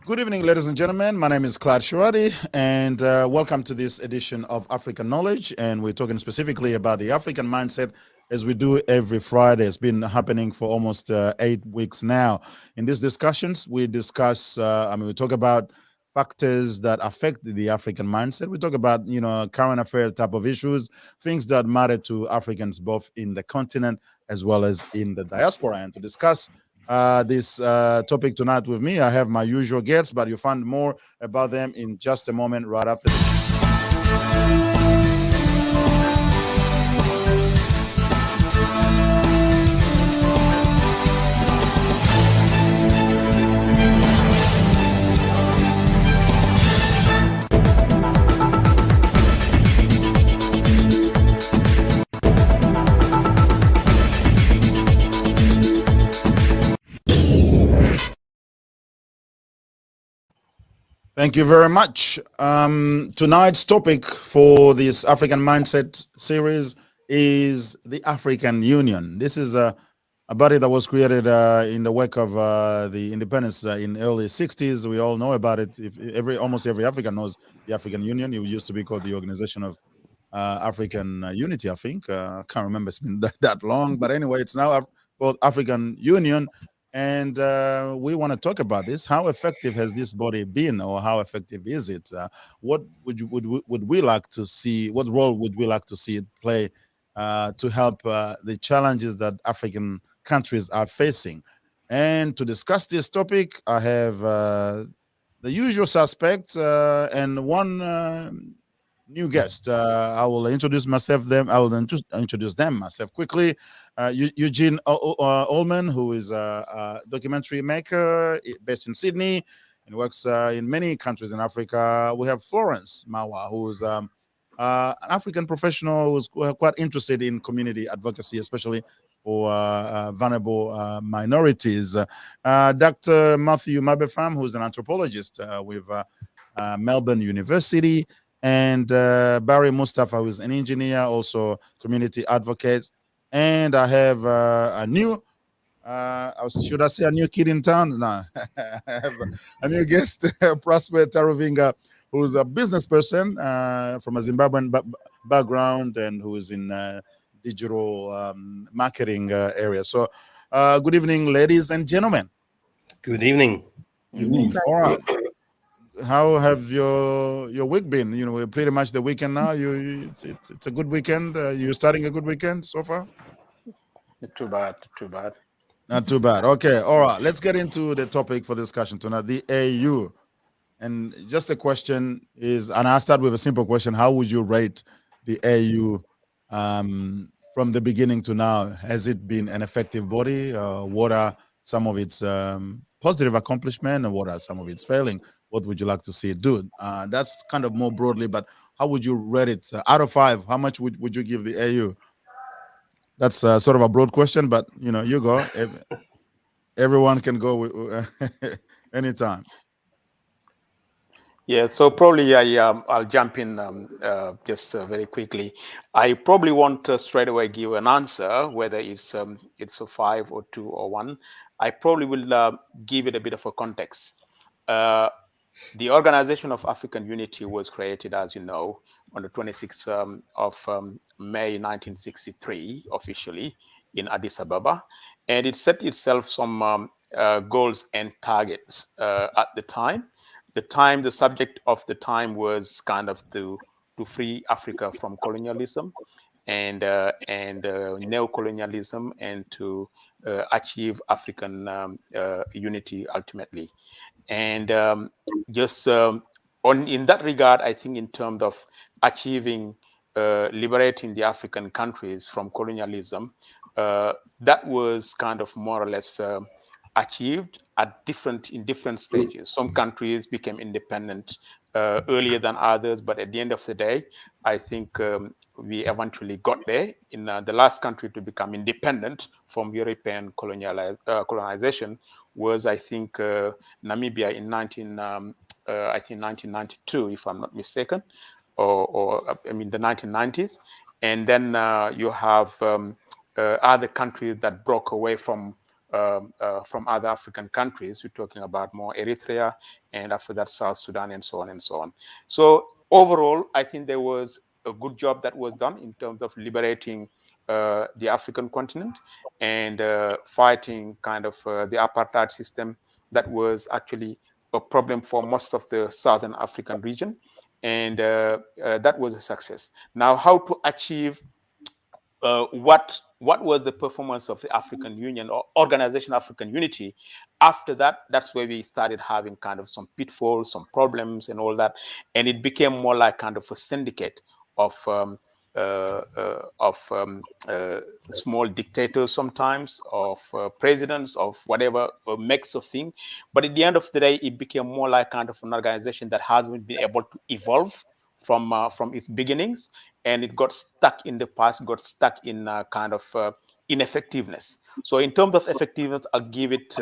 Good evening, ladies and gentlemen. My name is Claude Shirati, and welcome to this edition of African Knowledge. And we're talking specifically about the African mindset as we do every Friday. It's been happening for almost 8 weeks now. In these discussions, we discuss, we talk about factors that affect the African mindset. We talk about, current affairs type of issues, things that matter to Africans both in the continent as well as in the diaspora. And to discuss this topic tonight with me. I have my usual guests, but you'll find more about them in just a moment, right after this. Thank you very much. Tonight's topic for this African Mindset series is the African Union. This is a body that was created in the wake of the independence in early 60s. We all know about it. If almost every African knows the African Union. It used to be called the Organization of African Unity, I think. I can't remember. It's been that long. But anyway, it's now called African Union. And we want to talk about this. How effective has this body been, or how effective is it? What would we like to see? What role would we like to see it play to help the challenges that African countries are facing? And to discuss this topic, I have the usual suspects and one new guest. I will introduce myself. I will introduce them myself quickly. Eugene Ullman, who is a documentary maker based in Sydney and works in many countries in Africa. We have Florence Mawa, who is an African professional who's quite interested in community advocacy, especially for vulnerable minorities. Dr. Matthew Mabefam, who's an anthropologist with Melbourne University, and Barry Mustafa, who is an engineer, also community advocate. And I have a new, should I say a new kid in town? No, I have a new guest, Prosper Taruvinga, who's a business person from a Zimbabwean background and who is in digital marketing area. So good evening, ladies and gentlemen. Good evening. Evening. All right. How have your week been? We're pretty much the weekend now. It's a good weekend. You're starting a good weekend so far. Not too bad. Not too bad. Okay. All right. Let's get into the topic for discussion tonight. The AU. And just a question is, and I'll start with a simple question: how would you rate the AU from the beginning to now? Has it been an effective body? What are some of its positive accomplishments, and what are some of its failing? What would you like to see it do? That's kind of more broadly, but how would you rate it out of 5? How much would you give the AU? That's sort of a broad question, but you go. Everyone can go anytime. Yeah, so probably I'll jump in just very quickly. I probably won't straight away give an answer whether it's a 5 or 2 or 1. I probably will give it a bit of a context. The Organization of African Unity was created, as you know, on the 26th of May 1963, officially in Addis Ababa, and it set itself some goals and targets at the time. The subject of the time was kind of to free Africa from colonialism and neocolonialism, and to achieve African unity ultimately. And in that regard, I think in terms of achieving liberating the African countries from colonialism, that was kind of more or less achieved in different stages. Some countries became independent earlier than others, but at the end of the day, I think we eventually got there. In the last country to become independent from European colonization was, I think, Namibia in 1992, if I'm not mistaken, or the 1990s. And then you have other countries that broke away from from other African countries. We're talking about more Eritrea, and after that South Sudan, and so on and so on. So overall, I think there was a good job that was done in terms of liberating the African continent and fighting kind of the apartheid system that was actually a problem for most of the Southern African region. And that was a success. Now, how to achieve what was the performance of the African Union or Organization African Unity? After that, that's where we started having kind of some pitfalls, some problems, and all that, and it became more like kind of a syndicate of small dictators, sometimes of presidents, of whatever mix of things. But at the end of the day, it became more like kind of an organization that hasn't been able to evolve from its beginnings, and it got stuck in the past, got stuck in kind of ineffectiveness. So in terms of effectiveness, I'll give it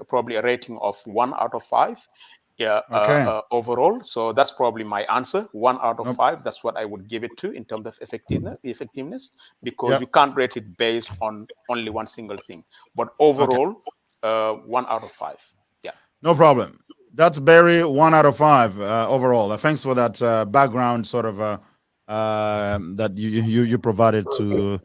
probably a rating of 1 out of 5. Yeah, Okay. overall. So that's probably my answer. 1 out of 5. That's what I would give it to in terms of effectiveness, because Yep. you can't rate it based on only one single thing. But overall, 1 out of 5. Yeah. No problem. That's Barry, 1 out of 5 overall. Thanks for that background sort of that you provided to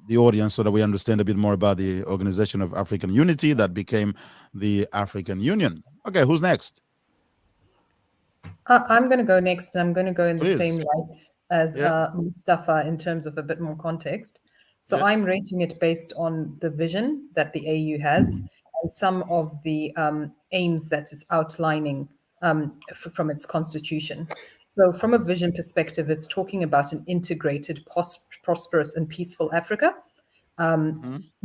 the audience, so that we understand a bit more about the Organization of African Unity that became the African Union. Okay, who's next? I'm going to go next, and I'm going to go in the Please. same light as Mustafa in terms of a bit more context. So I'm rating it based on the vision that the AU has and some of the aims that it's outlining from its constitution. So from a vision perspective, it's talking about an integrated, prosperous and peaceful Africa,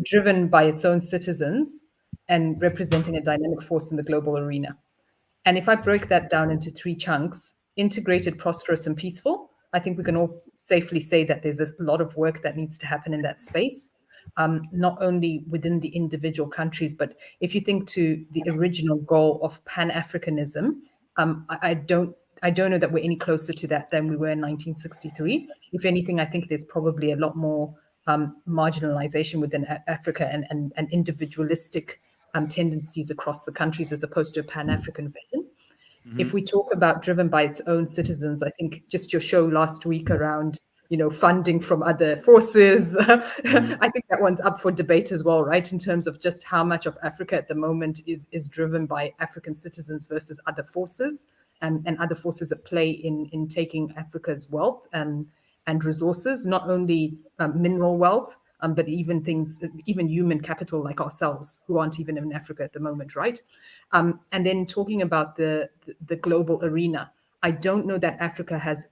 driven by its own citizens and representing a dynamic force in the global arena. And if I break that down into 3 chunks, integrated, prosperous, and peaceful, I think we can all safely say that there's a lot of work that needs to happen in that space, not only within the individual countries, but if you think to the original goal of Pan-Africanism, I don't know that we're any closer to that than we were in 1963. If anything, I think there's probably a lot more marginalization within Africa and individualistic tendencies across the countries, as opposed to a Pan-African vision. If we talk about driven by its own citizens, I think just your show last week around, funding from other forces, I think that one's up for debate as well, right? In terms of just how much of Africa at the moment is driven by African citizens versus other forces, and other forces at play in taking Africa's wealth and resources, not only mineral wealth, but even human capital like ourselves, who aren't even in Africa at the moment, right? And then talking about the global arena, I don't know that Africa has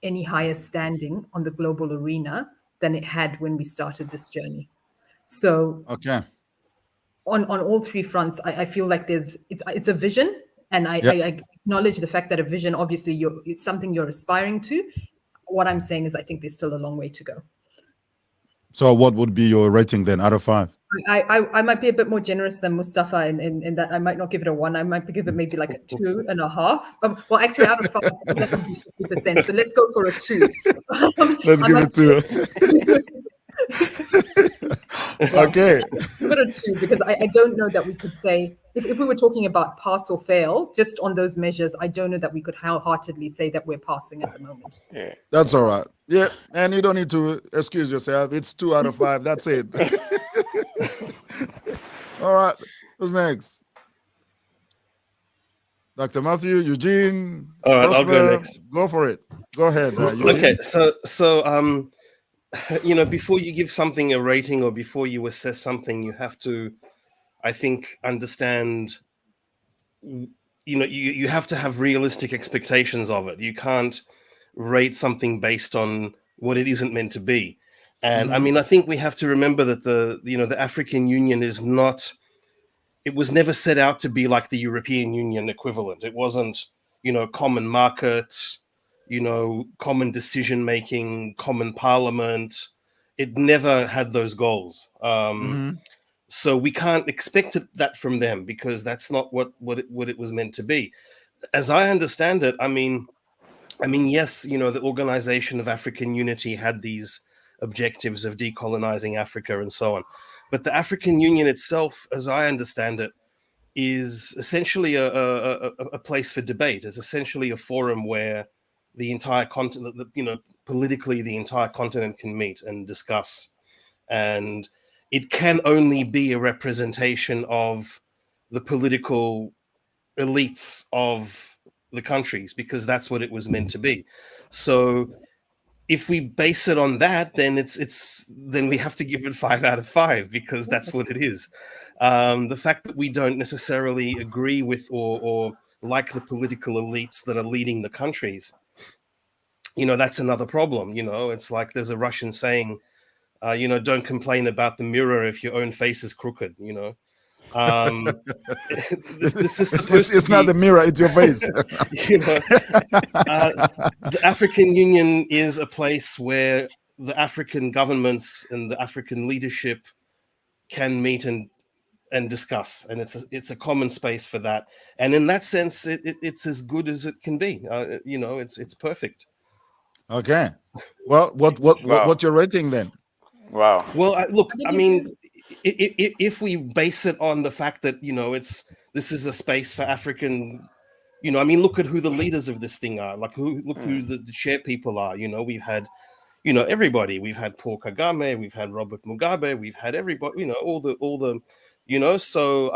any higher standing on the global arena than it had when we started this journey. So on all 3 fronts, I feel like it's a vision, and I acknowledge the fact that a vision, obviously, it's something you're aspiring to. What I'm saying is I think there's still a long way to go. So what would be your rating then out of 5? I might be a bit more generous than Mustafa in that I might not give it a 1. I might give it maybe like a 2.5. Well, actually, out of 5, that would be 50%. So let's go for a 2. Let's give it 2. Okay. Give it a 2, because I don't know that we could say, if we were talking about pass or fail, just on those measures, I don't know that we could wholeheartedly say that we're passing at the moment. Yeah. That's all right. Yeah, and you don't need to excuse yourself. It's 2 out of 5. That's it. All right. Who's next? Dr. Matthew, Eugene. All right, Prosper, I'll go next. Go for it. Go ahead. Eugene. Okay, so before you give something a rating or before you assess something, you have to, I think, understand. You have to have realistic expectations of it. You can't rate something based on what it isn't meant to be. And I mean, I think we have to remember that the African Union is not. It was never set out to be like the European Union equivalent. It wasn't, common market, common decision making, common parliament. It never had those goals. So we can't expect that from them, because that's not what it was meant to be. As I understand it, I mean, yes, the Organization of African Unity had these objectives of decolonizing Africa and so on. But the African Union itself, as I understand it, is essentially a place for debate. It's essentially a forum where the entire continent, politically, the entire continent can meet and discuss. And it can only be a representation of the political elites of the countries, because that's what it was meant to be. So if we base it on that, then then we have to give it 5 out of 5, because that's what it is. The fact that we don't necessarily agree with or like the political elites that are leading the countries, that's another problem. It's like there's a Russian saying, don't complain about the mirror if your own face is crooked. This is supposed it's to not be, the mirror, it's your face. The African Union is a place where the African governments and the African leadership can meet and discuss, and it's a common space for that. And in that sense, it's as good as it can be. It's perfect. Okay. Well, what's your rating then? Wow. Well, look, I mean, if we base it on the fact that this is a space for African, I mean, look at who the leaders of this thing are. Like who the chair people are. We've had, everybody. We've had Paul Kagame, we've had Robert Mugabe, we've had everybody. All the, So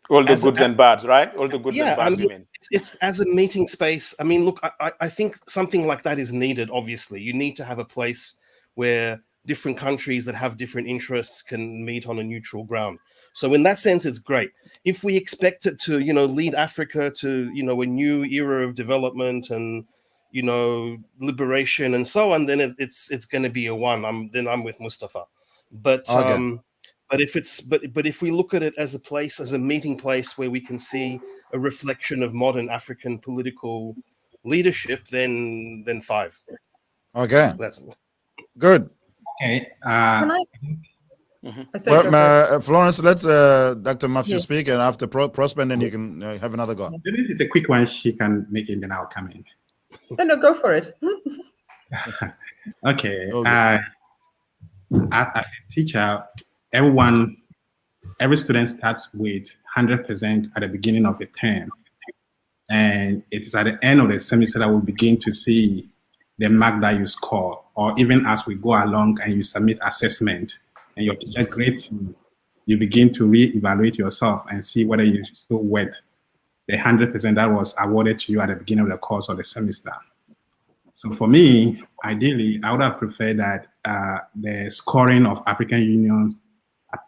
all the goods and bads, right? All the goods and bads. I mean, it's as a meeting space. I mean, look, I think something like that is needed. Obviously, you need to have a place where different countries that have different interests can meet on a neutral ground. So in that sense, it's great. If we expect it to, lead Africa to, a new era of development and, liberation and so on, then it's going to be a 1. Then I'm with Mustafa. But Okay. but if we look at it as a place, as a meeting place where we can see a reflection of modern African political leadership, then 5. Okay. That's good. Okay. Can I? Well, Florence, let Dr. Matthew Yes. speak, and after Prosper, then you can have another go. Maybe it's a quick one she can make it, then I'll come in. No, go for it. Okay. Okay. As a teacher, every student starts with 100% at the beginning of the term. And it is at the end of the semester that we begin to see the mark that you score, or even as we go along and you submit assessment and your teacher grades you begin to re-evaluate yourself and see whether you still worth the 100% that was awarded to you at the beginning of the course or the semester. So for me, ideally, I would have preferred that the scoring of African Union's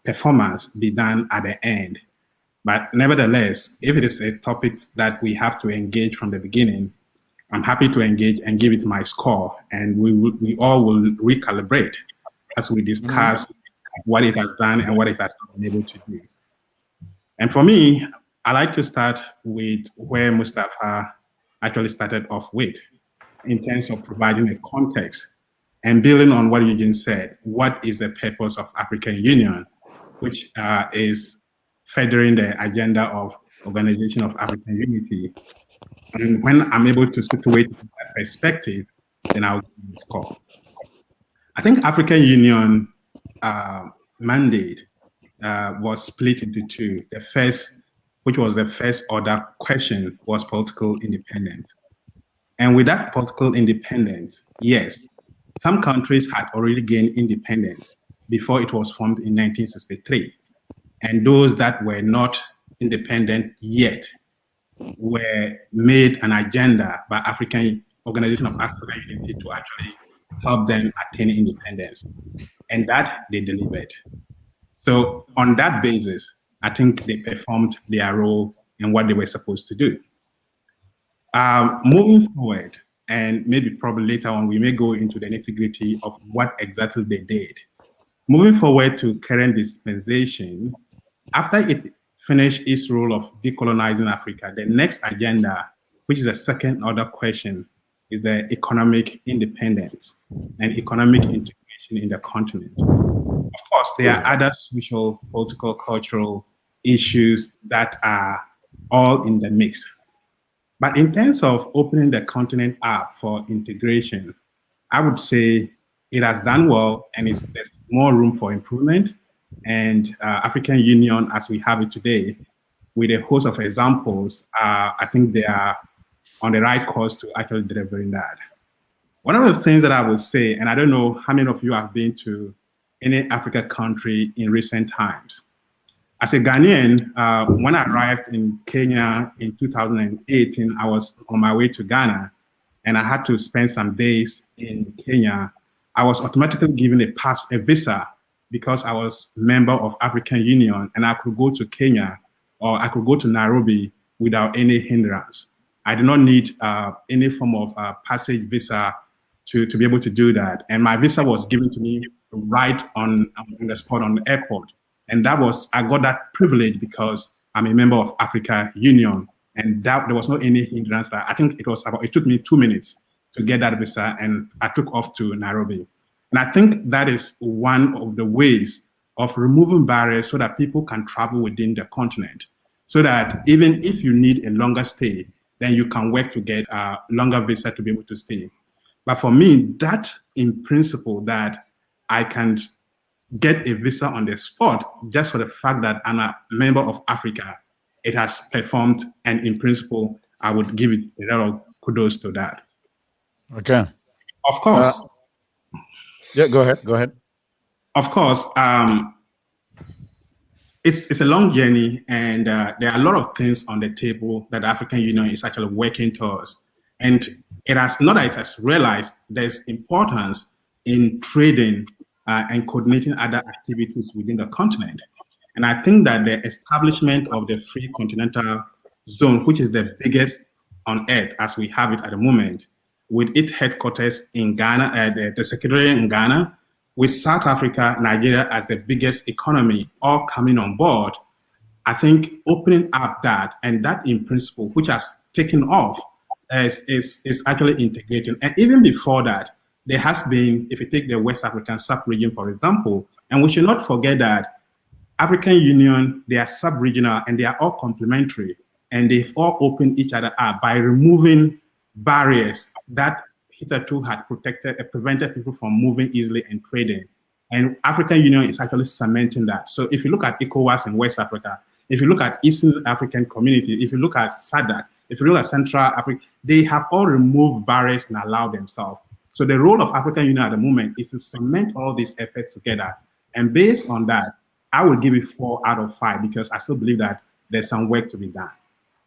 performance be done at the end. But nevertheless, if it is a topic that we have to engage from the beginning, I'm happy to engage and give it my score, and we all will recalibrate as we discuss what it has done and what it has not been able to do. And for me, I like to start with where Mustafa actually started off with, in terms of providing a context and building on what Eugene said. What is the purpose of African Union, which is furthering the agenda of Organization of African Unity? And when I'm able to situate that perspective, then I'll give you the score. I think African Union mandate was split into 2. The first, which was the first order question, was political independence. And with that political independence, yes, some countries had already gained independence before it was formed in 1963. And those that were not independent yet were made an agenda by African Organization of African Unity to actually help them attain independence. And that they delivered. So on that basis, I think they performed their role in what they were supposed to do. Moving forward, and maybe probably later on, we may go into the nitty-gritty of what exactly they did. Moving forward to current dispensation, after it finished its role of decolonizing Africa, the next agenda, which is a second order question, is the economic independence and economic integration in the continent. Of course, there are other social, political, cultural issues that are all in the mix. But in terms of opening the continent up for integration, I would say it has done well, and there's more room for improvement. and African Union as we have it today, with a host of examples, I think they are on the right course to actually delivering that. One of the things that I would say, and I don't know how many of you have been to any Africa country in recent times. As a Ghanaian, when I arrived in Kenya in 2018, I was on my way to Ghana, and I had to spend some days in Kenya. I was automatically given a visa because I was a member of African Union, and I could go to Kenya or I could go to Nairobi without any hindrance. I did not need any form of passage visa to be able to do that. And my visa was given to me right on the spot on the airport. And I got that privilege because I'm a member of Africa Union. And that there was no any hindrance. I think it took me 2 minutes to get that visa, and I took off to Nairobi. And I think that is one of the ways of removing barriers so that people can travel within the continent. So that even if you need a longer stay, then you can work to get a longer visa to be able to stay. But for me, that in principle that I can get a visa on the spot just for the fact that I'm a member of Africa, it has performed, and in principle, I would give it a lot of kudos to that. Okay. Of course. Yeah, go ahead. Of course, it's a long journey, and there are a lot of things on the table that the African Union is actually working towards. And it has not that it has realized there's importance in trading and coordinating other activities within the continent. And I think that the establishment of the Free Continental Zone, which is the biggest on earth as we have it at the moment, with its headquarters in Ghana, the secretariat in Ghana, with South Africa, Nigeria as the biggest economy, all coming on board, I think opening up that, and that in principle, which has taken off, is actually integrating. And even before that, there has been, if you take the West African sub-region, for example, and we should not forget that African Union, they are sub-regional and they are all complementary, and they've all opened each other up by removing barriers that hitherto had prevented people from moving easily and trading. And African Union is actually cementing that. So if you look at ECOWAS in West Africa, if you look at Eastern African Community, if you look at SADC, if you look at Central Africa, they have all removed barriers and allowed themselves. So the role of African Union at the moment is to cement all these efforts together. And based on that, I would give it 4 out of 5 because I still believe that there's some work to be done.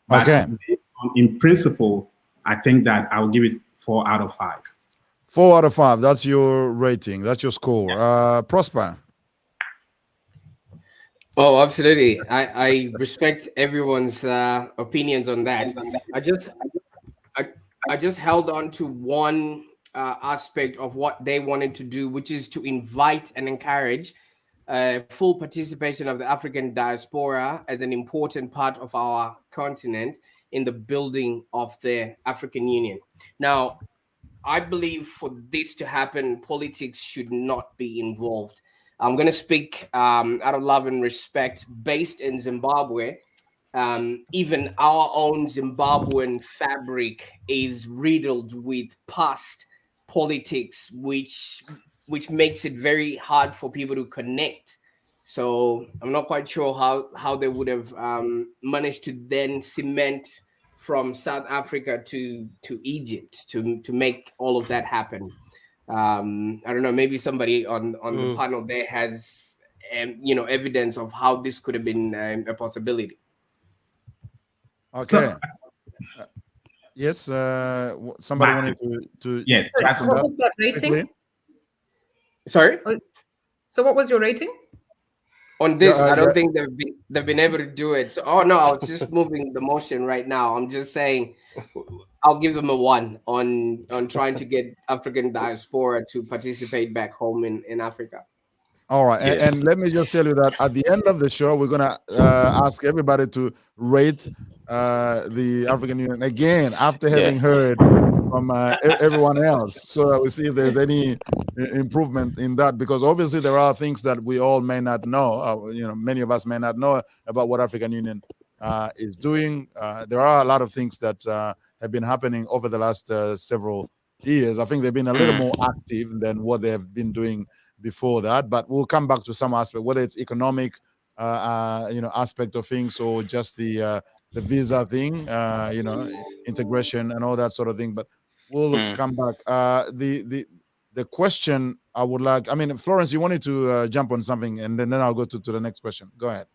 But based on, in principle, I think that I will give it 4 out of 5. 4 out of 5. That's your rating. That's your score. Yeah. Prosper. Oh, absolutely. I respect everyone's opinions on that. I just held on to one aspect of what they wanted to do, which is to invite and encourage full participation of the African diaspora as an important part of our continent in the building of the African Union. Now, I believe for this to happen, politics should not be involved. I'm going to speak out of love and respect. Based in Zimbabwe, even our own Zimbabwean fabric is riddled with past politics, which makes it very hard for people to connect. So I'm not quite sure how they would have managed to then cement from South Africa to Egypt to make all of that happen. I don't know, maybe somebody on the panel there has evidence of how this could have been a possibility. Okay. Yes, somebody wanted to yes. What was that rating? Sorry? So what was your rating? On this, I don't think they've been able to do it. So, I was just moving the motion right now. I'm just saying, I'll give them a 1 on trying to get African diaspora to participate back home in Africa. All right, yeah. And let me just tell you that at the end of the show, we're gonna ask everybody to rate the African Union again after having heard from everyone else, so that we see if there's any improvement in that, because obviously there are things that we all may not know. Many of us may not know about what African Union is doing. There are a lot of things that have been happening over the last several years. I think they've been a little more active than what they have been doing before that, but we'll come back to some aspect, whether it's economic, aspect of things, or just the visa thing, integration and all that sort of thing. But we'll come back. The question I would like, I mean, Florence, you wanted to jump on something, and then I'll go to the next question. Go ahead.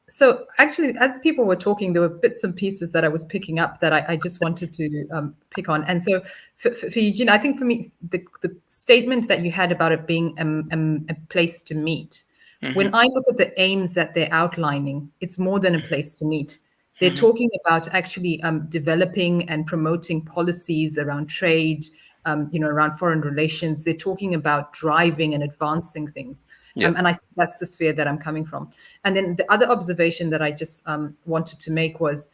So actually, as people were talking, there were bits and pieces that I was picking up that I just wanted to pick on. And so for Eugene, I think for me, the statement that you had about it being a place to meet, when I look at the aims that they're outlining, it's more than a place to meet. They're talking about actually developing and promoting policies around trade, around foreign relations. They're talking about driving and advancing things. And I think that's the sphere that I'm coming from. And then the other observation that I just wanted to make was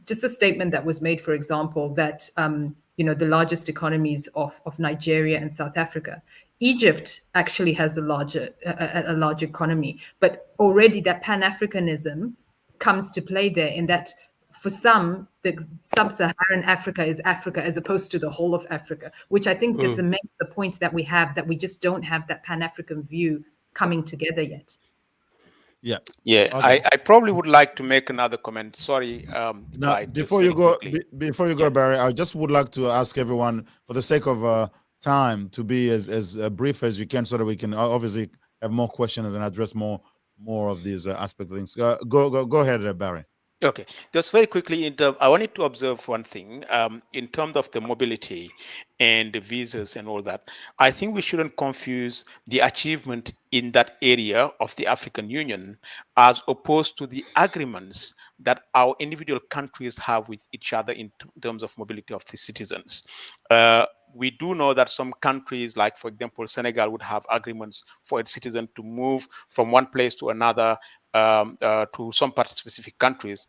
just the statement that was made, for example, that, the largest economies of Nigeria and South Africa. Egypt actually has a large economy, but already that Pan-Africanism comes to play there, in that for some, the sub-Saharan Africa is Africa as opposed to the whole of Africa, which I think just cements the point that we have, that we just don't have that Pan-African view coming together yet. Yeah. Okay. I probably would like to make another comment. Sorry. Now, before you go, Barry, I just would like to ask everyone, for the sake of time, to be as brief as you can, so that we can obviously have more questions and address more of these aspect of things. Go ahead, Barry. Okay, just very quickly, I wanted to observe one thing in terms of the mobility and the visas and all that. I think we shouldn't confuse the achievement in that area of the African Union as opposed to the agreements that our individual countries have with each other in terms of mobility of the citizens. We do know that some countries, like, for example, Senegal, would have agreements for its citizen to move from one place to another, to some specific countries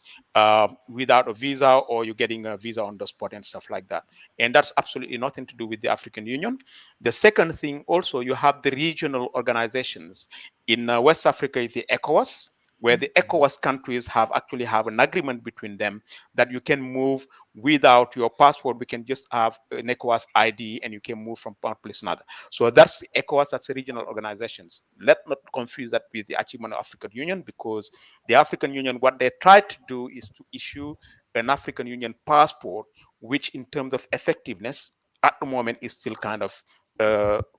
without a visa, or you're getting a visa on the spot and stuff like that. And that's absolutely nothing to do with the African Union. The second thing also, you have the regional organizations. In West Africa, is the ECOWAS, where the ECOWAS countries actually have an agreement between them that you can move without your passport. We can just have an ECOWAS ID and you can move from one place to another. So that's the ECOWAS, that's the regional organizations. Let's not confuse that with the achievement of African Union, because the African Union, what they try to do is to issue an African Union passport, which in terms of effectiveness at the moment is still kind of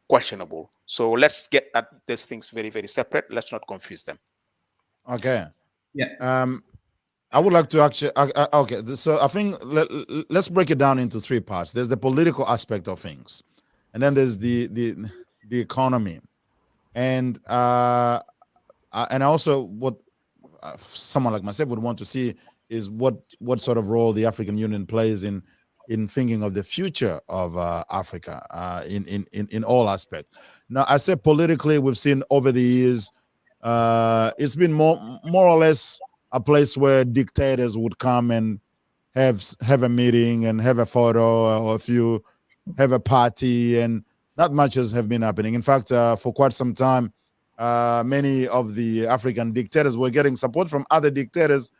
questionable. So let's get at these things very, very separate. Let's not confuse them. Okay. Yeah. I would like to actually. Okay. So I think let's break it down into three parts. There's the political aspect of things, and then there's the economy, and also what someone like myself would want to see is what sort of role the African Union plays in thinking of the future of Africa in all aspects. Now, I say politically, we've seen over the years. It's been more or less a place where dictators would come and have a meeting and have a photo, or if you have a party, and not much has have been happening. In fact, for quite some time, many of the African dictators were getting support from other dictators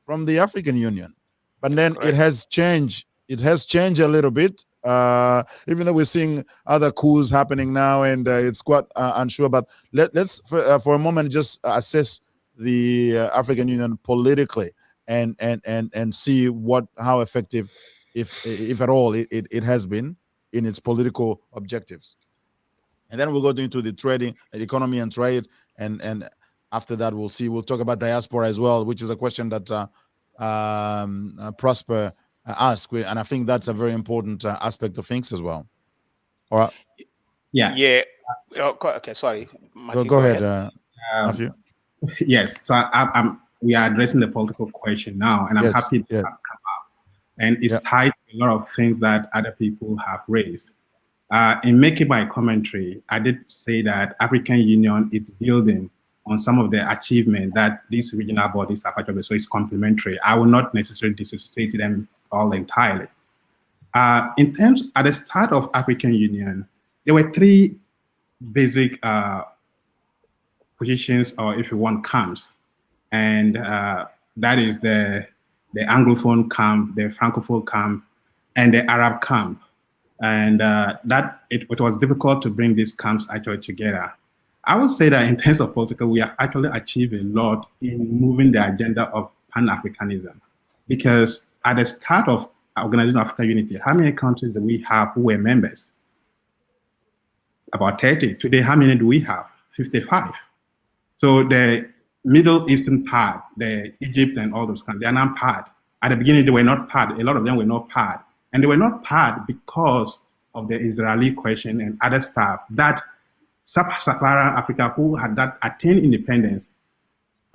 from the African Union. But then it has changed. It has changed a little bit. Even though we're seeing other coups happening now, and it's quite unsure. But let's for a moment just assess the African Union politically, and see how effective, if at all, it has been in its political objectives. And then we'll go into the trading, the economy and trade, and after that we'll talk about diaspora as well, which is a question that Prosper ask, and I think that's a very important aspect of things as well. All right. Yeah. Okay. Sorry. Matthew, go ahead, Matthew. Yes. So we are addressing the political question now, and I'm happy that has come up, and it's tied to a lot of things that other people have raised. In making my commentary, I did say that African Union is building on some of the achievement that these regional bodies have achieved, so it's complementary. I will not necessarily dissociate them all entirely. In terms, at the start of African Union, there were three basic positions, or if you want, camps. And that is the Anglophone camp, the Francophone camp, and the Arab camp. and that it was difficult to bring these camps actually together. I would say that in terms of political, we have actually achieved a lot in moving the agenda of Pan-Africanism, because at the start of Organization of African Unity, how many countries do we have who were members? About 30. Today, how many do we have? 55. So the Middle Eastern part, the Egypt and all those countries, they are not part. At the beginning, they were not part. A lot of them were not part. And they were not part because of the Israeli question and other stuff that Sub-Saharan Africa, who had that attained independence,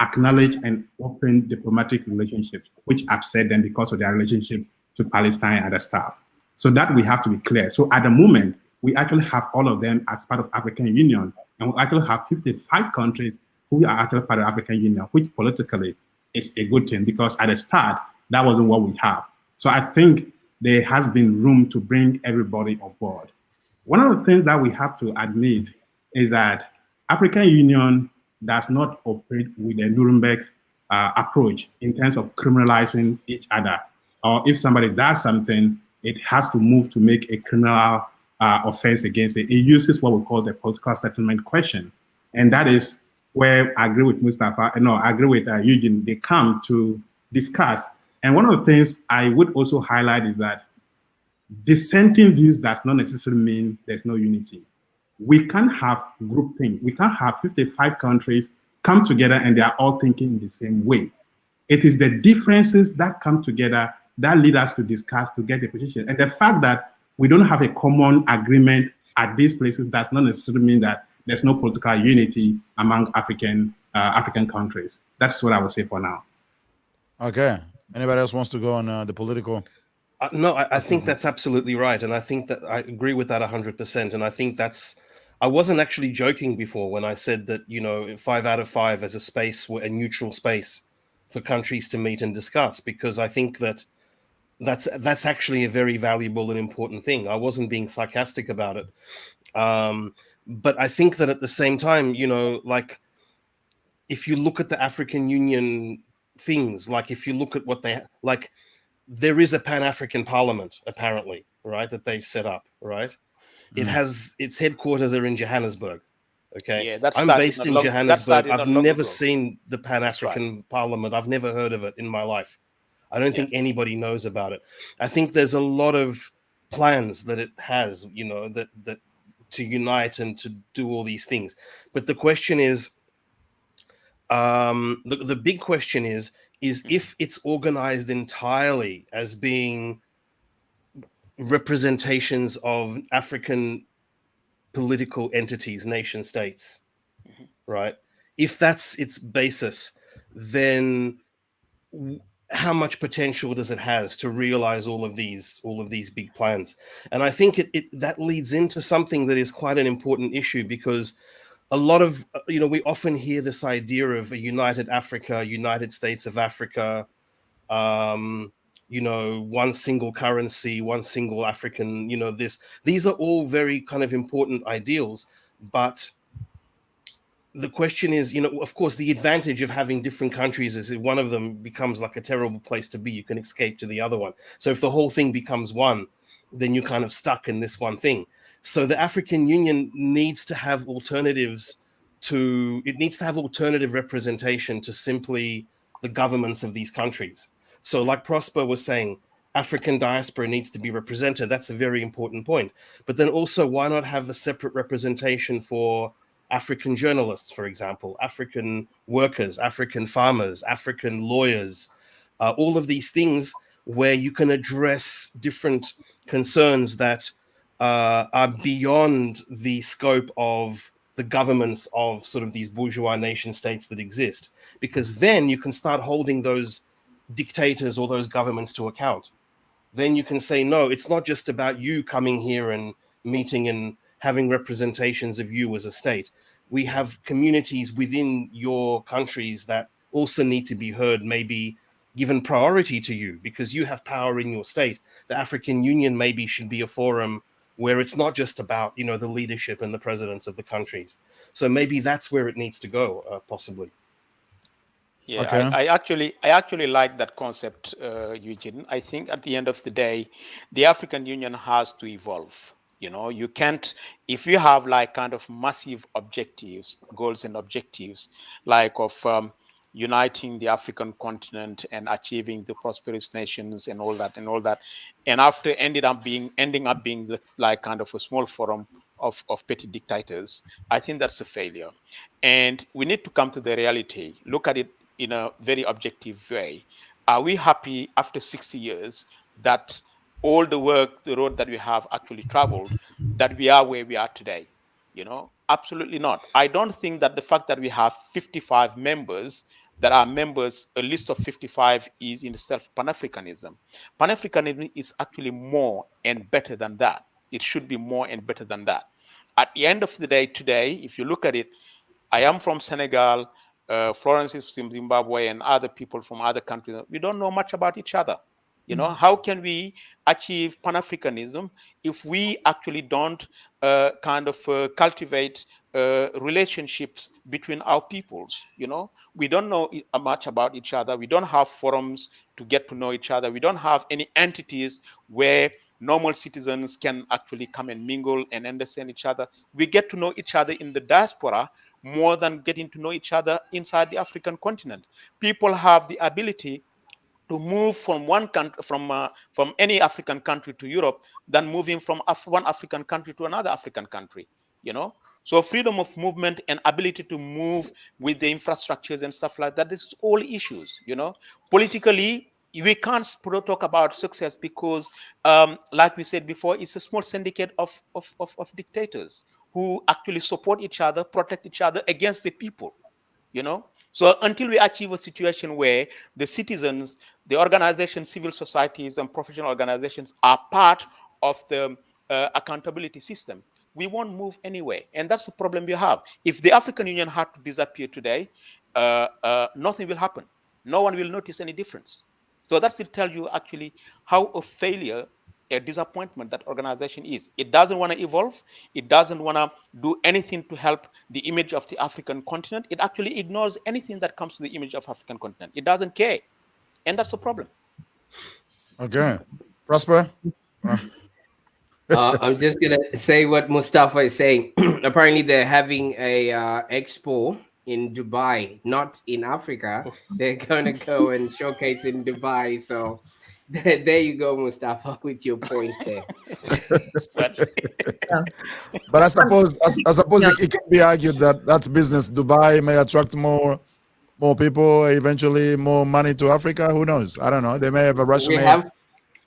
acknowledged and opened diplomatic relationships, which upset them because of their relationship to Palestine and other stuff. So that we have to be clear. So at the moment, we actually have all of them as part of African Union, and we actually have 55 countries who are actually part of African Union, which politically is a good thing, because at the start, that wasn't what we have. So I think there has been room to bring everybody on board. One of the things that we have to admit is that African Union does not operate with a Nuremberg approach in terms of criminalizing each other. Or if somebody does something, it has to move to make a criminal offense against it. It uses what we call the political settlement question. And that is where I agree with Mustafa, no, I agree with Eugene. They come to discuss. And one of the things I would also highlight is that dissenting views does not necessarily mean there's no unity. We can't have groupthink. We can't have 55 countries come together and they are all thinking in the same way. It is the differences that come together that lead us to discuss, to get a position. And the fact that we don't have a common agreement at these places does not necessarily mean that there's no political unity among African countries. That's what I would say for now. Okay. Anybody else wants to go on the political? No, I think that's absolutely right. And I think that I agree with that 100%. And I think I wasn't actually joking before when I said that, 5 out of 5 as a space, a neutral space for countries to meet and discuss, because I think that's actually a very valuable and important thing. I wasn't being sarcastic about it. But I think that at the same time, like, if you look at the African Union things, like if you look at what there is a Pan-African Parliament, apparently, right, that they've set up, right? It has its headquarters are in Johannesburg. Okay, yeah, I'm based in Johannesburg. I've never seen the Pan-African right. Parliament. I've never heard of it in my life. I don't think anybody knows about it. I think there's a lot of plans that it has, that to unite and to do all these things. But the question is, the big question is if it's organized entirely as being representations of African political entities, nation states, right? If that's its basis, then how much potential does it has to realize all of these big plans? And I think that leads into something that is quite an important issue, because a lot of, we often hear this idea of a united Africa, United States of Africa, one single currency, one single African, these are all very kind of important ideals. But the question is, of course, the advantage of having different countries is if one of them becomes like a terrible place to be, you can escape to the other one. So if the whole thing becomes one, then you're kind of stuck in this one thing. So the African Union needs to have alternatives it needs to have alternative representation to simply the governments of these countries. So like Prosper was saying, African diaspora needs to be represented. That's a very important point. But then also, why not have a separate representation for African journalists, for example, African workers, African farmers, African lawyers, all of these things where you can address different concerns that are beyond the scope of the governments of sort of these bourgeois nation states that exist, because then you can start holding those dictators or those governments to account. Then you can say, no, it's not just about you coming here and meeting and having representations of you as a state. We have communities within your countries that also need to be heard, maybe given priority to you because you have power in your state. The African Union maybe should be a forum where it's not just about, the leadership and the presidents of the countries. So maybe that's where it needs to go, possibly. Yeah, Okay. I actually like that concept, Eugene. I think at the end of the day, the African Union has to evolve. You know, you can't, if you have like kind of massive objectives, goals and objectives, like of uniting the African continent and achieving the prosperous nations and all that, and after ending up being like kind of a small forum of petty dictators, I think that's a failure. And we need to come to the reality, look at it in a very objective way. Are we happy after 60 years that all the road that we have actually traveled, that we are where we are today? You know, absolutely not. I don't think that the fact that we have 55 members that are members, a list of 55 is in itself Pan-Africanism. Pan-Africanism is actually more and better than that. It should be more and better than that. At the end of the day, today, if you look at it, I am from Senegal, Florence is from Zimbabwe, and other people from other countries. We don't know much about each other. You know, how can we achieve Pan-Africanism if we actually don't kind of cultivate relationships between our peoples? You know, we don't know much about each other. We don't have forums to get to know each other. We don't have any entities where normal citizens can actually come and mingle and understand each other. We get to know each other in the diaspora more than getting to know each other inside the African continent. People have the ability to move from one country, from any African country to Europe, than moving from one African country to another African country. You know, so freedom of movement and ability to move with the infrastructures and stuff like that. This is all issues. You know, politically, we can't talk about success because, like we said before, it's a small syndicate of dictators who actually support each other, protect each other against the people. You know, so until we achieve a situation where the citizens, the organizations, civil societies, and professional organizations are part of the accountability system, we won't move anywhere. And that's the problem we have. If the African Union had to disappear today, nothing will happen. No one will notice any difference. So that's to tell you actually how a failure, a disappointment that organization is. It doesn't want to evolve. It doesn't want to do anything to help the image of the African continent. It actually ignores anything that comes to the image of African continent. It doesn't care. And that's the problem. Okay. Prosper? I'm just gonna say what Mustafa is saying. Apparently, they're having a expo in Dubai, not in Africa. They're gonna go and showcase in Dubai. So there you go, Mustafa, with your point there. But I suppose it can be argued that that's business. Dubai may attract more people, eventually more money to Africa. Who knows? I don't know. They may have a Russian.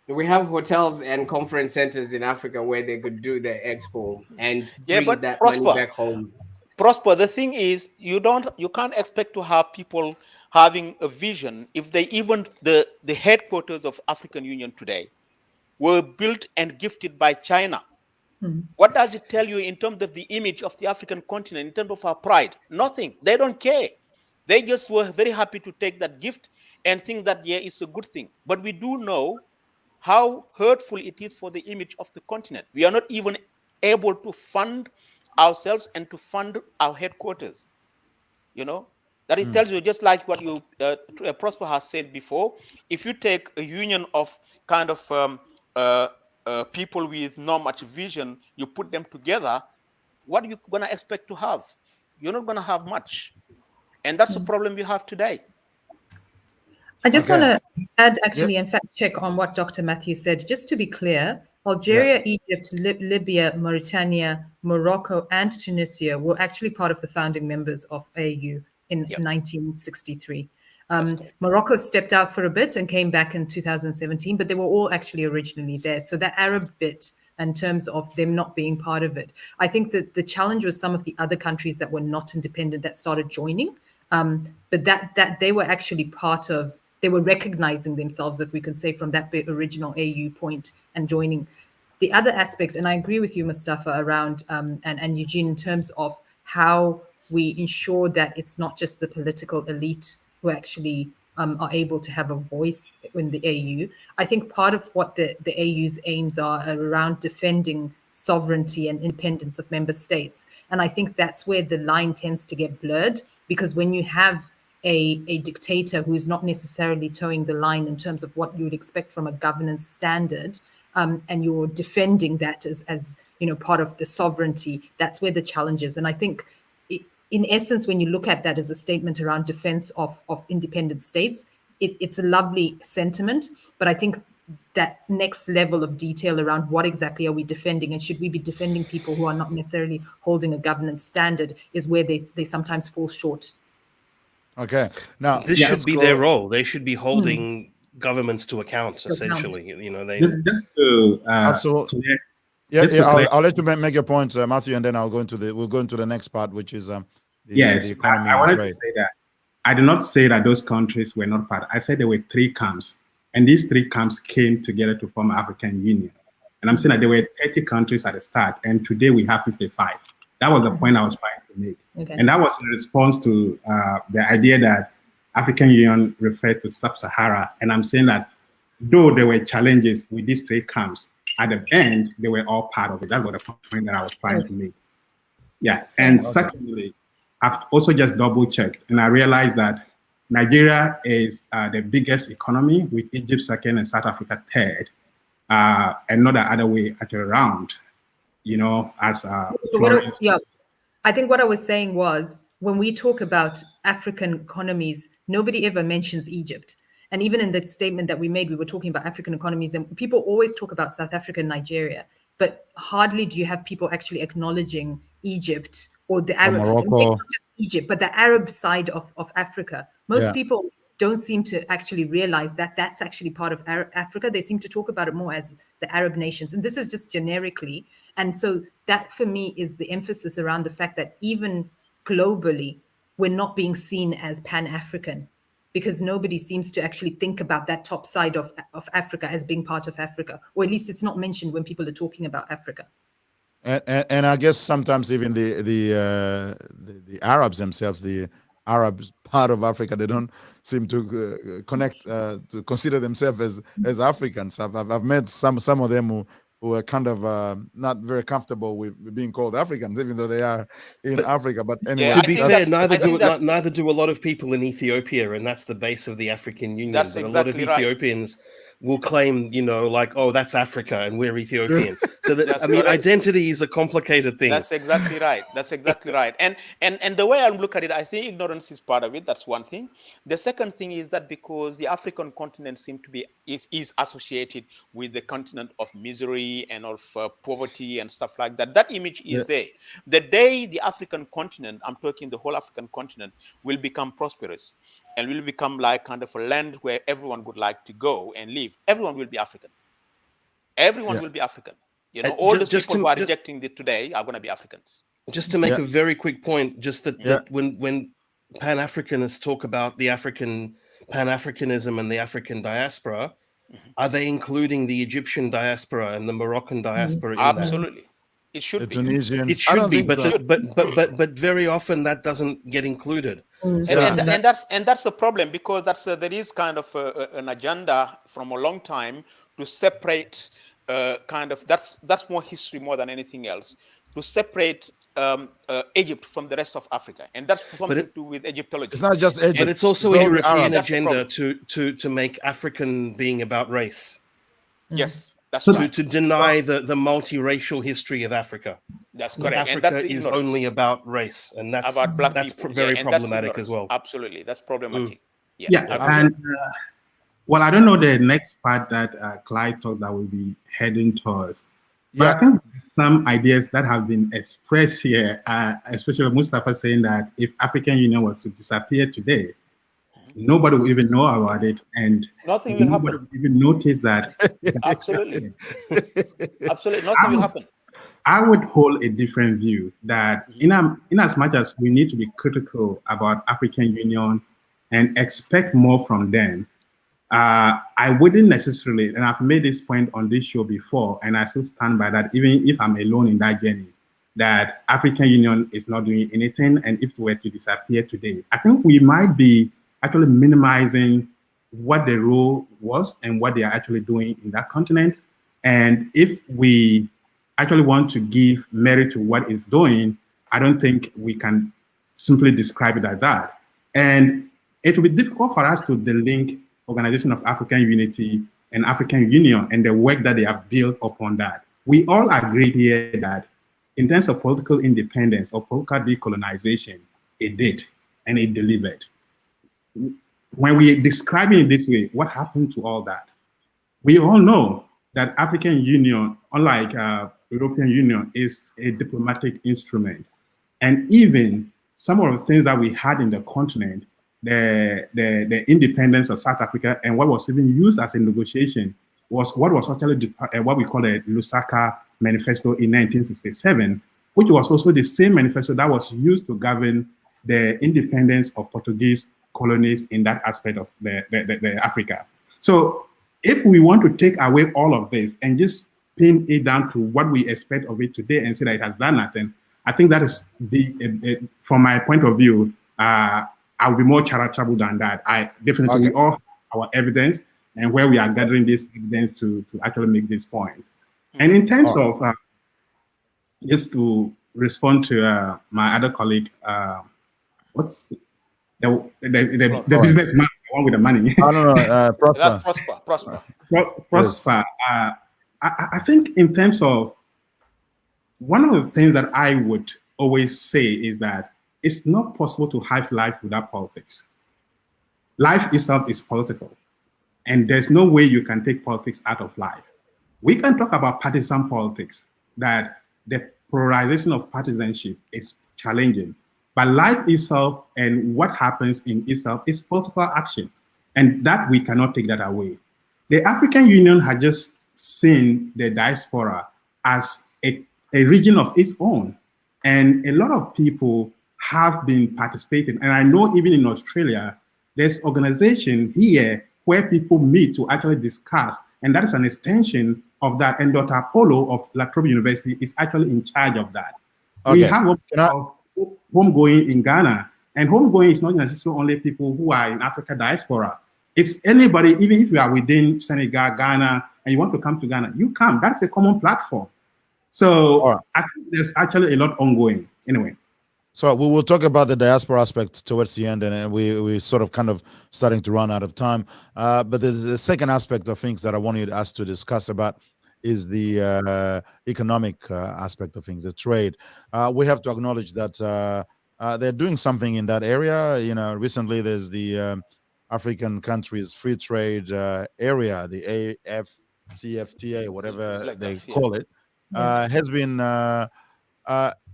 We have hotels and conference centers in Africa where they could do their expo and bring that money back home. Prosper, the thing is, you can't expect to have people having a vision if they even the headquarters of African Union today were built and gifted by China. What does it tell you in terms of the image of the African continent, in terms of our pride? Nothing. They don't care. They just were very happy to take that gift and think that, yeah, it's a good thing. But we do know how hurtful it is for the image of the continent. We are not even able to fund ourselves and to fund our headquarters. You know, that it tells you, just like what you Prosper has said before, if you take a union of kind of people with not much vision, you put them together, what are you going to expect to have? You're not going to have much. And that's the problem we have today. I just want to add, actually, and fact check on what Dr. Matthew said. Just to be clear, Algeria, Egypt, Libya, Mauritania, Morocco, and Tunisia were actually part of the founding members of AU in 1963. Morocco stepped out for a bit and came back in 2017, but they were all actually originally there. So that Arab bit, in terms of them not being part of it, I think that the challenge was some of the other countries that were not independent that started joining, but that they were actually part of. They were recognizing themselves, if we can say, from that original AU point and joining. The other aspect, and I agree with you, Mustafa, around and Eugene, in terms of how we ensure that it's not just the political elite who actually are able to have a voice in the AU. I think part of what the AU's aims are around defending sovereignty and independence of member states. And I think that's where the line tends to get blurred, because when you have a dictator who is not necessarily towing the line in terms of what you would expect from a governance standard, and you're defending that as part of the sovereignty, that's where the challenge is. And I think, in essence, when you look at that as a statement around defense of independent states, it's a lovely sentiment, but I think that next level of detail around what exactly are we defending, and should we be defending people who are not necessarily holding a governance standard, is where they sometimes fall short. Okay. Now this should be their role. They should be holding governments to account, essentially. Just to absolutely. I'll let you make your point, Matthew, and then we'll go into the next part, which is the economy. I wanted to say that I did not say that those countries were not part. I said there were 3 camps, and these 3 camps came together to form African Union. And I'm saying that there were 30 countries at the start, and today we have 55. That was the point I was trying to make. Okay. And that was in response to the idea that African Union referred to Sub-Sahara. And I'm saying that though there were challenges with these 3 camps, at the end, they were all part of it. That's what the point that I was trying to make. Yeah. And secondly, I've also just double-checked, and I realized that Nigeria is the biggest economy, with Egypt second and South Africa third, and not the other way around. I think what I was saying was, when we talk about African economies, nobody ever mentions Egypt. And even in the statement that we made, we were talking about African economies, and people always talk about South Africa and Nigeria, but hardly do you have people actually acknowledging Egypt or the Arab, not just Egypt, but the Arab side of Africa. Most people don't seem to actually realize that that's actually part of Africa. They seem to talk about it more as the Arab nations. And this is just generically. And so that, for me, is the emphasis around the fact that even globally, we're not being seen as Pan-African, because nobody seems to actually think about that top side of Africa as being part of Africa, or at least it's not mentioned when people are talking about Africa. And I guess sometimes even the Arabs themselves, the Arabs part of Africa, they don't seem to connect to consider themselves as Africans. I've met some of them who are kind of not very comfortable with being called Africans, even though they are in Africa. But anyway, to be fair, neither do a lot of people in Ethiopia, and that's the base of the African Union. That's but exactly a lot of Ethiopians will claim, oh, that's Africa and we're Ethiopian. So that identity is a complicated thing. That's exactly right. That's exactly right. And the way I look at it, I think ignorance is part of it. That's one thing. The second thing is that because the African continent is associated with the continent of misery and of poverty and stuff like that. That image is there. The day the African continent, I'm talking the whole African continent, will become prosperous and will become like kind of a land where everyone would like to go and live, everyone will be African. Everyone will be African. All the people who are rejecting it today are going to be Africans. Just to make a very quick point, just that when Pan-Africanists talk about the Pan-Africanism and the African diaspora, are they including the Egyptian diaspora and the Moroccan diaspora in Absolutely. that? It should be. Tunisians. It should be, but very often that doesn't get included. And that's the problem, because there is kind of an agenda from a long time to separate that's more history more than anything else, to separate Egypt from the rest of Africa, and that's something to do with Egyptology. It's not just Egypt, but it's also a European agenda to make African being about race. Yes. That's right. To deny the multiracial history of Africa. That's correct. Africa is only about race, and that's about black people. Very problematic as well. Absolutely, that's problematic. And I don't know the next part that Clyde thought that will be heading towards, but I think some ideas that have been expressed here, especially Mustafa saying that if African Union was to disappear today, nobody will even know about it, and nothing will happen. Nobody will even notice that. Absolutely, nothing will happen. I would hold a different view that in as much as we need to be critical about African Union and expect more from them, I wouldn't necessarily, and I've made this point on this show before, and I still stand by that, even if I'm alone in that journey, that African Union is not doing anything, and if it were to disappear today, I think we might be actually minimizing what the role was and what they are actually doing in that continent. And if we actually want to give merit to what it's doing, I don't think we can simply describe it as that. And it will be difficult for us to delink Organization of African Unity and African Union and the work that they have built upon that. We all agreed here that in terms of political independence or political decolonization, it did and it delivered. When we describe it this way, what happened to all that? We all know that African Union, unlike European Union, is a diplomatic instrument. And even some of the things that we had in the continent, the independence of South Africa and what was even used as a negotiation was what was actually what we call the Lusaka Manifesto in 1967, which was also the same manifesto that was used to govern the independence of Portuguese colonies in that aspect of the Africa. So if we want to take away all of this and just pin it down to what we expect of it today and say that it has done nothing, I think that is from my point of view, I will be more charitable than that. I definitely, we all have our evidence and where we are gathering this evidence to actually make this point. And in terms of, just to respond to my other colleague, what's the businessman, the one with the money? I don't know, Prosper. Prosper. I think in terms of, one of the things that I would always say is that it's not possible to have life without politics. Life itself is political, and there's no way you can take politics out of life. We can talk about partisan politics, that the polarization of partisanship is challenging, but life itself and what happens in itself is political action, and that we cannot take that away. The African Union had just seen the diaspora as a region of its own. And a lot of people have been participating. And I know even in Australia, there's organization here where people meet to actually discuss. And that is an extension of that. And Dr. Apollo of La Trobe University is actually in charge of that. Okay. We have homegoing in Ghana. And homegoing is not necessarily only people who are in Africa diaspora. It's anybody, even if you are within Senegal, Ghana, and you want to come to Ghana, you come. That's a common platform. So I think there's actually a lot ongoing. Anyway. So we will talk about the diaspora aspect towards the end, and we sort of kind of starting to run out of time. But there's a second aspect of things that I wanted us to discuss about is the economic aspect of things, the trade. We have to acknowledge that they're doing something in that area. You know, recently there's the African countries free trade area, the AFCFTA, whatever they call it. Has been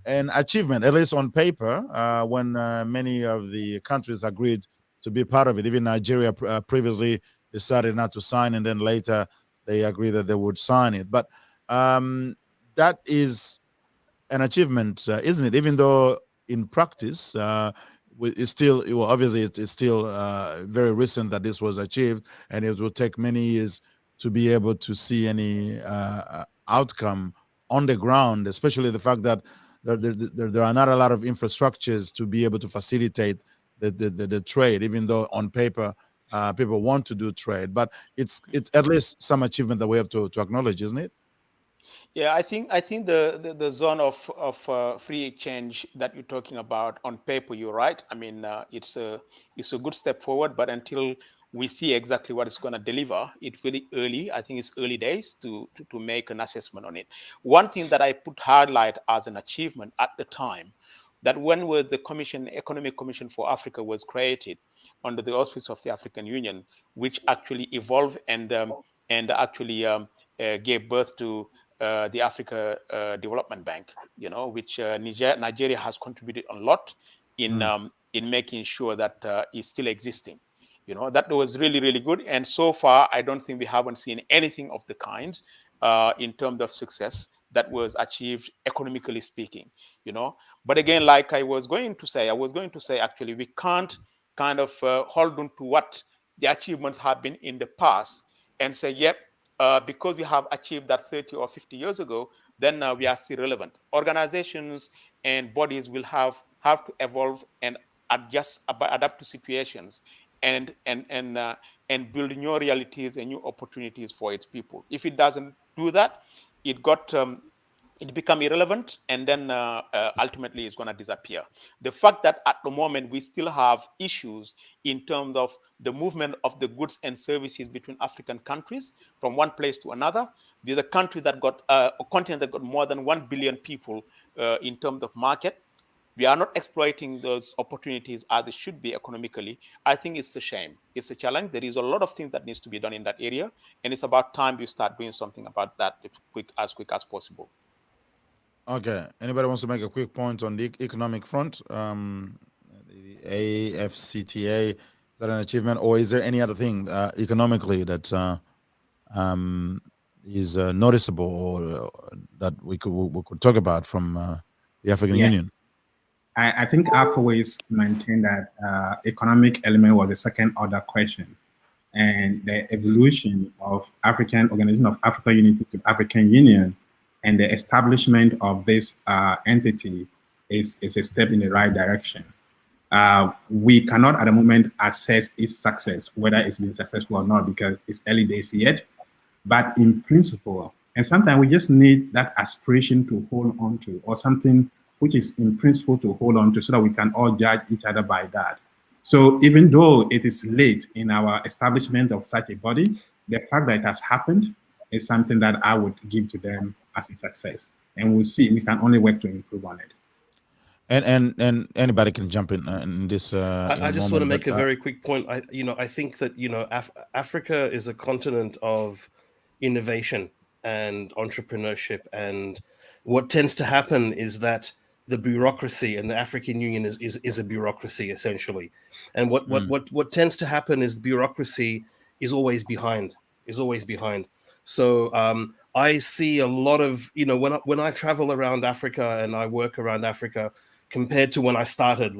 an achievement, at least on paper, when many of the countries agreed to be part of it. Even Nigeria previously decided not to sign, and then later they agreed that they would sign it. But that is an achievement, isn't it? Even though in practice, it's still, well, obviously it's still very recent that this was achieved, and it will take many years to be able to see any outcome on the ground, especially the fact that there are not a lot of infrastructures to be able to facilitate the trade, even though on paper people want to do trade. But it's at least some achievement that we have to acknowledge, isn't it? Yeah, I think the zone of free exchange that you're talking about, on paper, you're right. I mean, it's a good step forward, but until we see exactly what it's going to deliver, it's really early. I think it's early days to make an assessment on it. One thing that I put highlight as an achievement at the time, that when the Economic Commission for Africa was created under the auspices of the African Union, which actually evolved and actually gave birth to the Africa Development Bank, you know, which Nigeria has contributed a lot in making sure that is still existing. You know, that was really, really good. And so far, I don't think we haven't seen anything of the kind in terms of success that was achieved economically speaking, you know. But again, like I was going to say actually, we can't kind of hold on to what the achievements have been in the past and say, yep, because we have achieved that 30 or 50 years ago, then we are still relevant. Organizations and bodies will have to evolve and adapt to situations and build new realities and new opportunities for its people. If it doesn't do that, it got it become irrelevant, and then ultimately it's going to disappear. The fact that at the moment we still have issues in terms of the movement of the goods and services between African countries from one place to another. We're the country that got a continent that got more than 1 billion people in terms of market. We are not exploiting those opportunities as they should be economically. I think it's a shame. It's a challenge. There is a lot of things that needs to be done in that area, and it's about time we start doing something about that as quick as possible. Okay. Anybody wants to make a quick point on the economic front? The AFCTA, is that an achievement, or is there any other thing economically that is noticeable, or that we could talk about from the African Union? I think I've always maintained that economic element was a second order question, and the evolution of African Organization of African Unity to African Union and the establishment of this entity is a step in the right direction. We cannot at the moment assess its success, whether it's been successful or not, because it's early days yet. But in principle, and sometimes we just need that aspiration to hold on to, or something which is in principle to hold on to, so that we can all judge each other by that. So even though it is late in our establishment of such a body, the fact that it has happened is something that I would give to them as a success. And we'll see, we can only work to improve on it. And anybody can jump in this. I just want to make a very quick point. I think that Africa is a continent of innovation and entrepreneurship, and what tends to happen is that the bureaucracy, and the African Union is a bureaucracy essentially, and what tends to happen is the bureaucracy is always behind. So I see a lot of when I travel around Africa and I work around Africa, compared to when I started,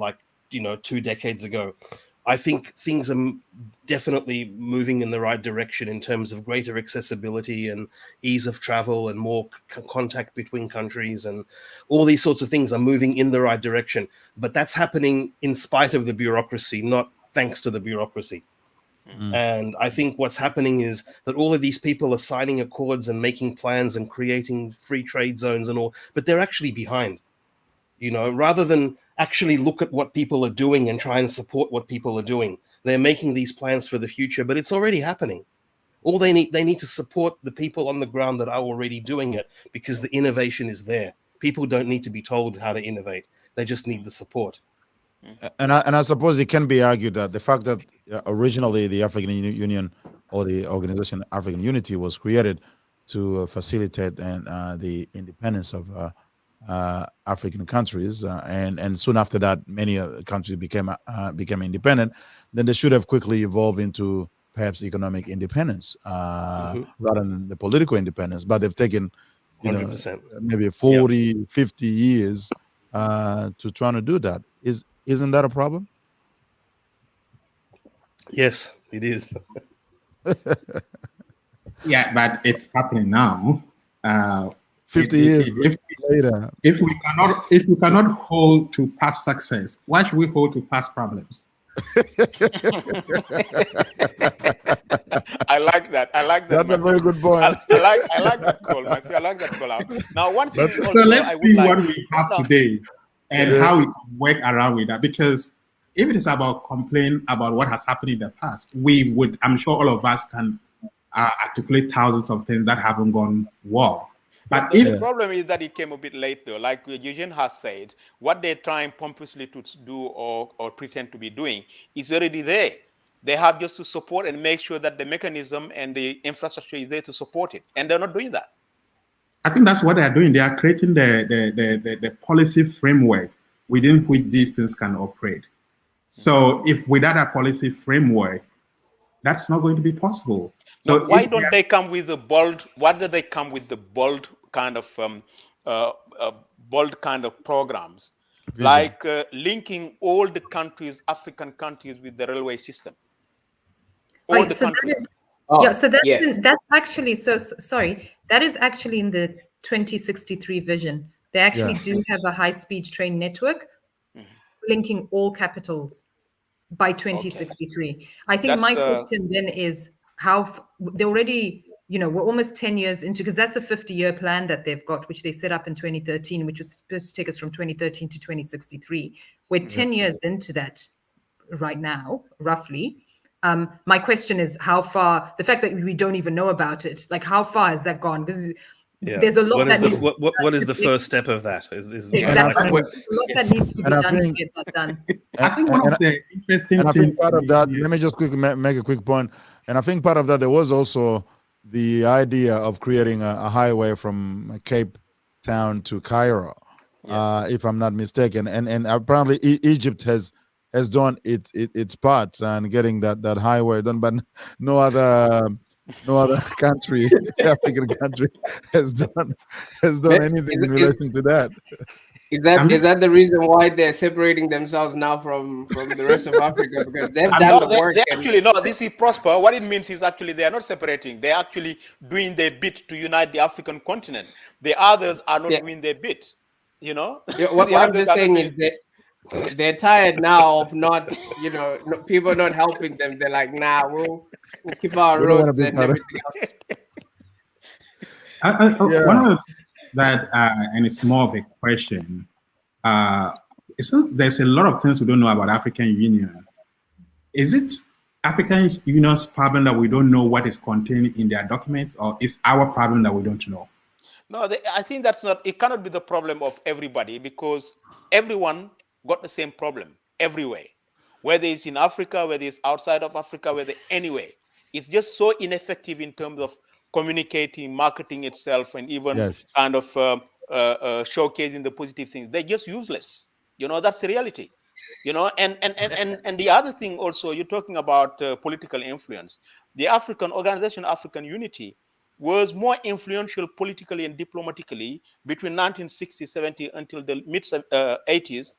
2 decades ago, I think things are definitely moving in the right direction in terms of greater accessibility and ease of travel and more contact between countries, and all these sorts of things are moving in the right direction. But that's happening in spite of the bureaucracy, not thanks to the bureaucracy. And I think what's happening is that all of these people are signing accords and making plans and creating free trade zones and all, but they're actually behind. Rather than actually look at what people are doing and try and support what people are doing, they're making these plans for the future, but it's already happening. All they need to support the people on the ground that are already doing it, because the innovation is there. People don't need to be told how to innovate. They just need the support. And I suppose it can be argued that the fact that originally the African Union, or the organization African Unity, was created to facilitate the independence of African countries, and soon after that, many countries became independent. Then they should have quickly evolved into perhaps economic independence rather than the political independence. But they've taken 100%. Maybe 40, 50 years to trying to do that. Isn't that a problem? Yes, it is. Yeah, but it's happening now. 50 years later. If we cannot hold to past success, why should we hold to past problems? I like that. That's a very good point. I like that call, Matthew. I like that call out. Now, one thing. So let's see what we have today and how we can work around with that. Because if it is about complaining about what has happened in the past, I'm sure all of us can articulate thousands of things that haven't gone well. But the problem is that it came a bit late, though. Like Eugene has said, what they're trying pompously to do or pretend to be doing is already there. They have just to support and make sure that the mechanism and the infrastructure is there to support it. And they're not doing that. I think that's what they're doing. They are creating the policy framework within which these things can operate. So if without a policy framework, that's not going to be possible. So now, why don't they come with the bold? Why do they come with the bold kind of programs, like linking all the countries, African countries, with the railway system? All the countries. That's actually sorry. That is actually in the 2063 vision. They actually do have a high-speed train network linking all capitals by 2063. I think my question then is how they already we're almost 10 years into, because that's a 50-year plan that they've got, which they set up in 2013, which was supposed to take us from 2013 to 2063. We're 10 years into that right now, roughly. My question is how far, the fact that we don't even know about it, like how far has that gone? Because there's a lot what is the first step of that? Exactly. There's a lot that needs to be done to get that done. I think one of the interesting things part of that, let me just quickly make a quick point. And I think part of that, there was also the idea of creating a highway from Cape Town to Cairo, if I'm not mistaken. And apparently Egypt has done its part and getting that highway done, but no other country, African country, has done anything in relation to that. Is that the reason why they're separating themselves now from the rest of Africa? Because they've done the work. This is Prosper. What it means is actually they are not separating. They're actually doing their bit to unite the African continent. The others are not doing their bit. What I'm just saying is that they're tired now of not, people not helping them. They're like, nah, we'll keep our roads and everything else. One of that, and it's more of a question. Since there's a lot of things we don't know about African Union, is it African Union's problem that we don't know what is contained in their documents, or is our problem that we don't know? No, I think it cannot be the problem of everybody, because everyone got the same problem everywhere, whether it's in Africa, whether it's outside of Africa, whether anywhere. It's just so ineffective in terms of communicating, marketing itself, and even kind of showcasing the positive things. They're just useless. That's the reality. And the other thing also, you're talking about political influence. The African organization, African Unity, was more influential politically and diplomatically between 1960, 70 until the mid 80s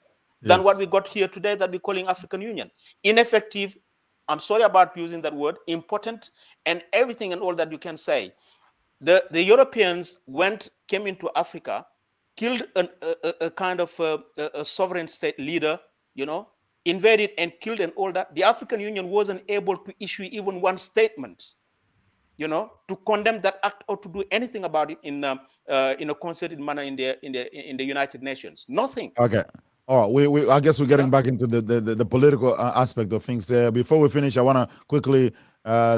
than what we got here today that we're calling African Union. Ineffective, I'm sorry about using that word, impotent, and everything and all that you can say. The Europeans came into Africa, killed a kind of a sovereign state leader, invaded and killed and all that. The African Union wasn't able to issue even one statement, to condemn that act or to do anything about it in a concerted manner in the United Nations. Nothing. Okay. All right. I guess we're getting back into the political aspect of things there. Before we finish, I want to quickly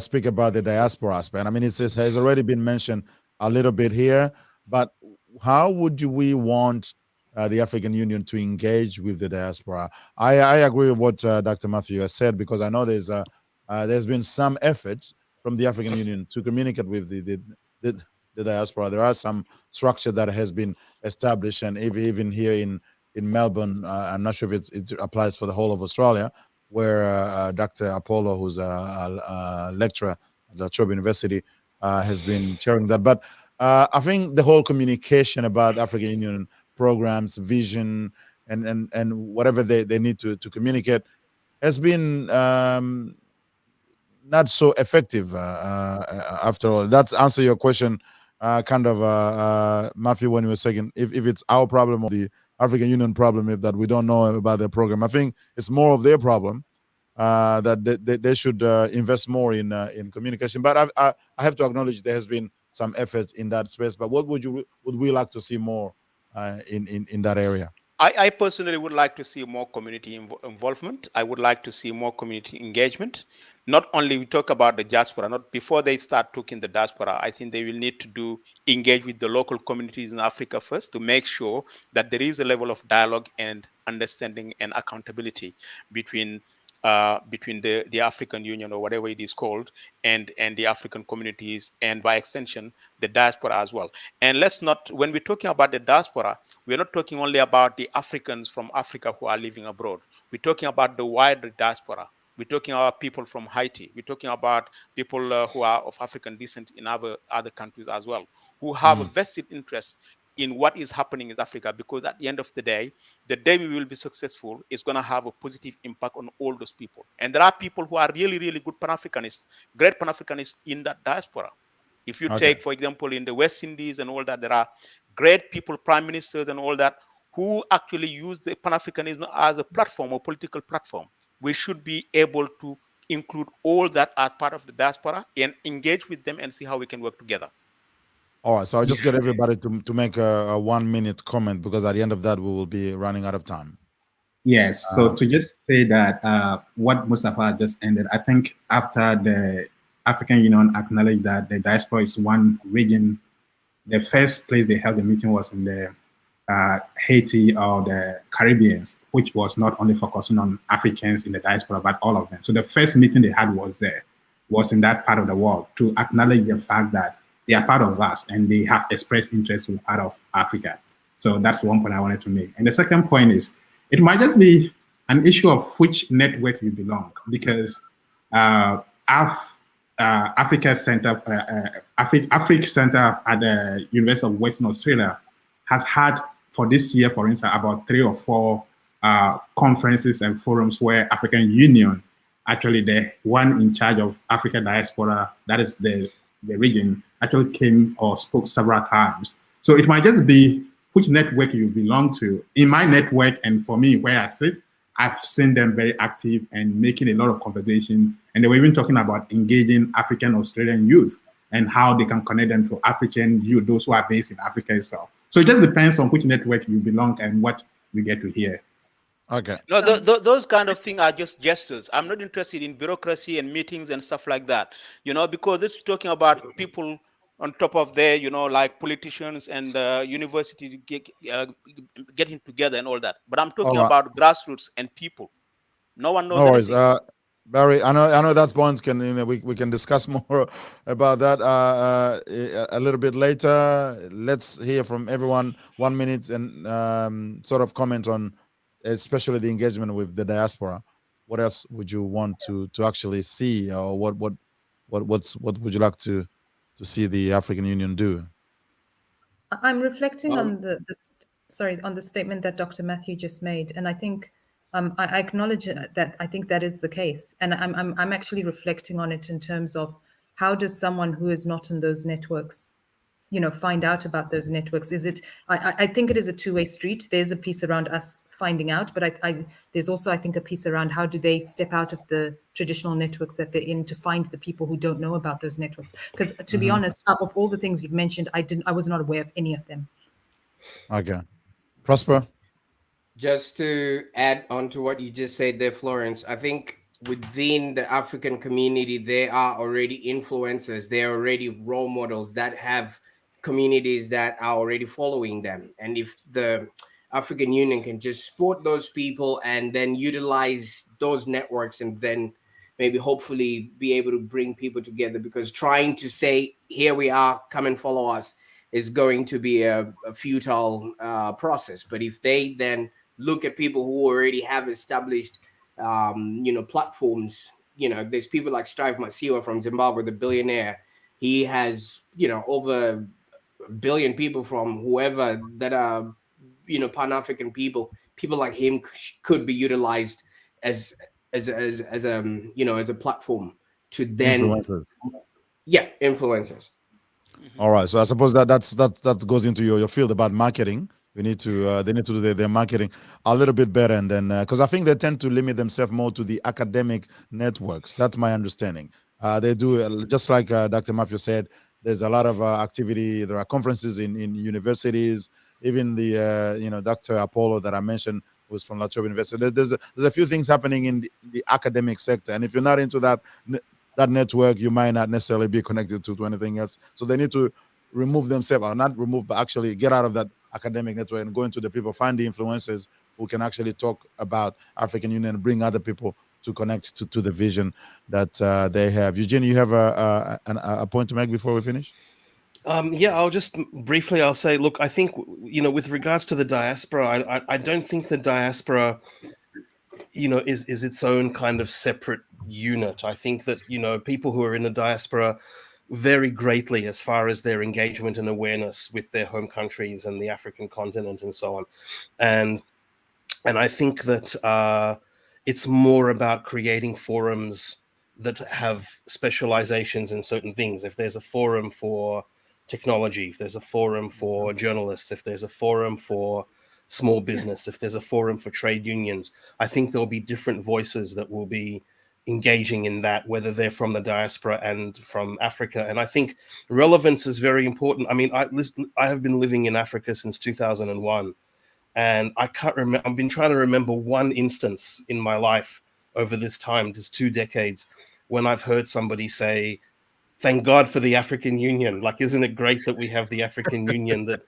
speak about the diaspora aspect. I mean, it has already been mentioned a little bit here, but how would we want the African Union to engage with the diaspora? I agree with what Dr. Matthew has said, because I know there's been some efforts from the African Union to communicate with the diaspora. There are some structure that has been established, and even here in Melbourne, I'm not sure if it applies for the whole of Australia, where Dr. Apollo, who's a lecturer at the Chobe University, has been chairing that. But I think the whole communication about African Union programs, vision, and whatever they need to communicate has been not so effective after all. That's answer your question, Matthew, when you were saying if it's our problem or the African Union problem, if that we don't know about their program. I think it's more of their problem, that they should invest more in communication. But I have to acknowledge there has been some efforts in that space. But what would we like to see more in that area? I personally would like to see more community involvement. I would like to see more community engagement. Not only we talk about the diaspora, not before they start talking the diaspora, I think they will need to engage with the local communities in Africa first to make sure that there is a level of dialogue and understanding and accountability between the African Union, or whatever it is called, and the African communities, and by extension, the diaspora as well. And when we're talking about the diaspora, we're not talking only about the Africans from Africa who are living abroad. We're talking about the wider diaspora. We're talking about people from Haiti. We're talking about people who are of African descent in other countries as well, who have a vested interest in what is happening in Africa, because at the end of the day we will be successful is going to have a positive impact on all those people. And there are people who are really, really good Pan-Africanists, great Pan-Africanists in that diaspora. If you take, for example, in the West Indies and all that, there are great people, prime ministers and all that, who actually use the Pan-Africanism as a platform, a political platform. We should be able to include all that as part of the diaspora and engage with them and see how we can work together. All right, so I'll just get everybody to make a 1 minute comment, because at the end of that we will be running out of time. Yes. So to just say that what Mustafa just ended, I think after the African Union acknowledged that the diaspora is one region, the first place they held the meeting was in the Haiti or the Caribbeans, which was not only focusing on Africans in the diaspora, but all of them. So the first meeting they had was in that part of the world, to acknowledge the fact that they are part of us and they have expressed interest to be part of Africa. So that's one point I wanted to make. And the second point is, it might just be an issue of which network you belong, because Africa Center, Africa Center at the University of Western Australia has had, for this year, for instance, about 3 or 4 conferences and forums where African Union, actually the one in charge of Africa Diaspora, that is the region, actually came or spoke several times. So it might just be which network you belong to. In my network, and for me, where I sit, I've seen them very active and making a lot of conversation. And they were even talking about engaging African Australian youth and how they can connect them to African youth, those who are based in Africa itself. So it just depends on which network you belong and what we get to hear. Okay. No, those kind of things are just gestures. I'm not interested in bureaucracy and meetings and stuff like that, because it's talking about people on top of there, like politicians and university getting together and all that. But I'm talking about grassroots and people. No one knows anything. Barry, I know that point can we can discuss more about that a little bit later. Let's hear from everyone 1 minute and sort of comment on, especially the engagement with the diaspora. What else would you want to actually see, or what would you like to see the African Union do? I'm reflecting on on the statement that Dr. Matthew just made, and I think I acknowledge that I think that is the case, and I'm actually reflecting on it in terms of how does someone who is not in those networks, find out about those networks? Is it? I think it is a two-way street. There's a piece around us finding out, but there's also, I think, a piece around how do they step out of the traditional networks that they're in to find the people who don't know about those networks. Because to be honest, out of all the things you've mentioned, I was not aware of any of them. Okay, Prosper. Just to add on to what you just said there, Florence, I think within the African community, there are already influencers, there are already role models that have communities that are already following them. And if the African Union can just support those people and then utilize those networks, and then maybe hopefully be able to bring people together, because trying to say, here we are, come and follow us, is going to be a futile process. But if they then look at people who already have established platforms, there's people like Strive Masiwa from Zimbabwe, the billionaire. He has over 1 billion people from whoever that are Pan-African people like him could be utilized as a platform to then influencers. All right, so I suppose that goes into your field about marketing. We need to they need to do their marketing a little bit better, and then because I think they tend to limit themselves more to the academic networks. That's my understanding. They do just like Dr. Matthew said. There's a lot of activity. There are conferences in universities. Even the Dr. Apollo that I mentioned was from La Trobe University. There's a few things happening in the academic sector, and if you're not into that network, you might not necessarily be connected to anything else. So they need to remove themselves, or not remove, but actually get out of that academic network and go into the people, find the influencers who can actually talk about African Union and bring other people to connect to the vision that they have. Eugene, you have a point to make before we finish? I'll just briefly, I'll say, look, I think, with regards to the diaspora, I don't think the diaspora, is its own kind of separate unit. I think that, people who are in the diaspora vary greatly as far as their engagement and awareness with their home countries and the African continent and so on. And I think that it's more about creating forums that have specializations in certain things. If there's a forum for technology, if there's a forum for journalists, if there's a forum for small business, if there's a forum for trade unions, I think there'll be different voices that will be engaging in that, whether they're from the diaspora and from Africa. And I think relevance is very important. I mean, I have been living in Africa since 2001, and I can't remember. I've been trying to remember one instance in my life over this time, just 2 decades, when I've heard somebody say, "Thank God for the African Union." Like, isn't it great that we have the African Union? That,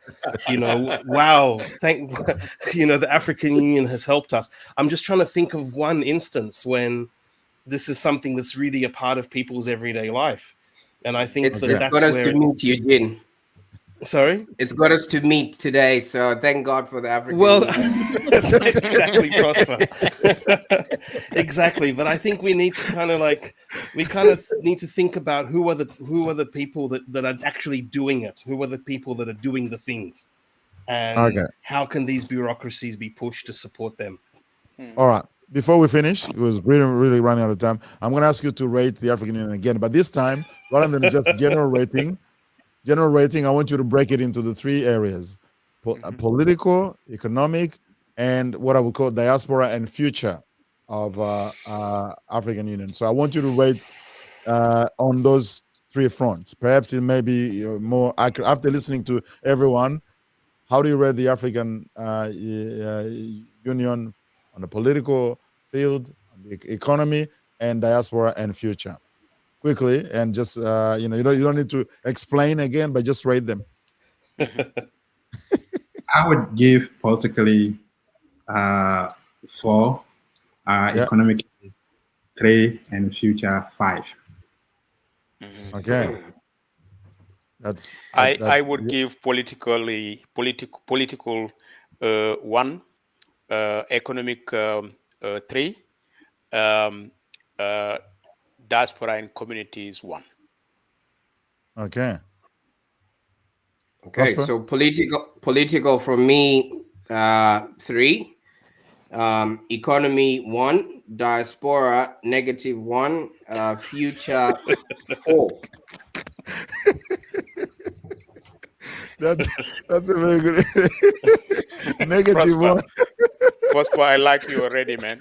wow, the African Union has helped us. I'm just trying to think of one instance when this is something that's really a part of people's everyday life. And I think It's that's got us where to meet Eugene. Sorry? It's got us to meet today, so thank God for the African Union. Exactly, Prosper. Exactly. But I think we need to kind of need to think about who are the people that are actually doing it, who are the people that are doing the things, and how can these bureaucracies be pushed to support them. All right. Before we finish, it was really running out of time. I'm going to ask you to rate the African Union again, but this time, rather than just general rating, I want you to break it into the 3 areas: political, economic, and what I would call diaspora and future of African Union. So I want you to rate on those 3 fronts. Perhaps it may be more accurate. After listening to everyone, how do you rate the African Union on the political field, on the economy, and diaspora and future? Quickly, and just you don't need to explain again, but just rate them. I would give politically 4, economic 3, and future 5. Okay. I would give political 1, economic 3, diaspora and communities 1. Okay. Okay, so political for me 3, economy 1, diaspora -1, future 4. That's a very good -1. Prosper, I like you already, man.